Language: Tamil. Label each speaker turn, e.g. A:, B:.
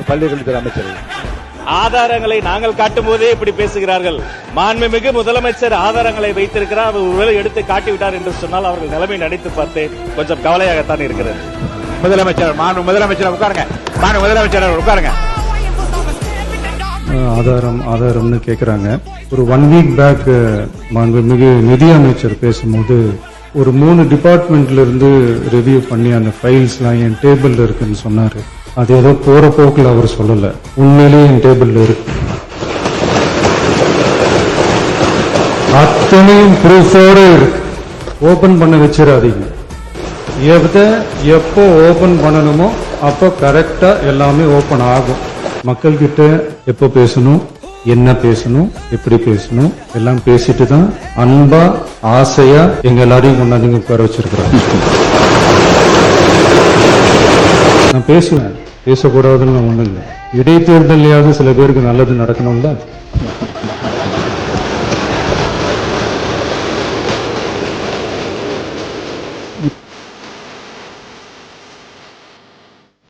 A: பள்ளிக்கல்வித்துறை அமைச்சர்.
B: ஆதாரங்களை நாங்கள் காட்டும் போதே இப்படி பேசுகிறார்கள். மாண்புமிகு முதலமைச்சர் ஆதாரங்களை வைத்திருக்கிறார், அவர் ஒருவேளை எடுத்து காட்டிவிட்டார் என்று சொன்னால் அவர்கள் நிலைமை நினைத்து பார்த்து கொஞ்சம் கவலையாகத்தான் இருக்கிறது.
A: முதலமைச்சர் முதலமைச்சர் உட்காருங்க. முதலமைச்சர் உட்காருங்க.
C: ஆதாரம்னு கேக்குறாங்க. ஒரு 1 வீக் பேக் மாண்புமிகு நிதி அமைச்சர் பேசும்போது ஒரு 3 டிபார்ட்மெண்ட்ல இருந்து ரிவ்யூ பண்ணி அந்த ஃபைல்ஸ்லாம் என் டேபிள்ல இருக்குன்னு சொன்னாரு. அது ஏதோ போற போக்குல அவர் சொல்லல, உண்மையிலேயே என் டேபிள்ல இருக்கு. அத்தனையும் ப்ரூஃபோட இருக்கு. ஓபன் பண்ண வச்சிடாதீங்க. எப்போ ஓபன் பண்ணணுமோ அப்போ கரெக்டா எல்லாமே ஓபன் ஆகும். மக்கள் கிட்ட எப்போ பேசணும், என்ன பேசணும், எப்படி பேசணும் எல்லாம் பேசிட்டு தான் அன்பா ஆசையா எங்க எல்லாரையும் கொண்டாந்து உட்கார வச்சிருக்கிறாங்க. நான் பேசுவேன், பேசக்கூடாதுன்னு ஒண்ணு இல்லை. இடைத்தேர்தலையாவது சில பேருக்கு நல்லது நடக்கணும்ல.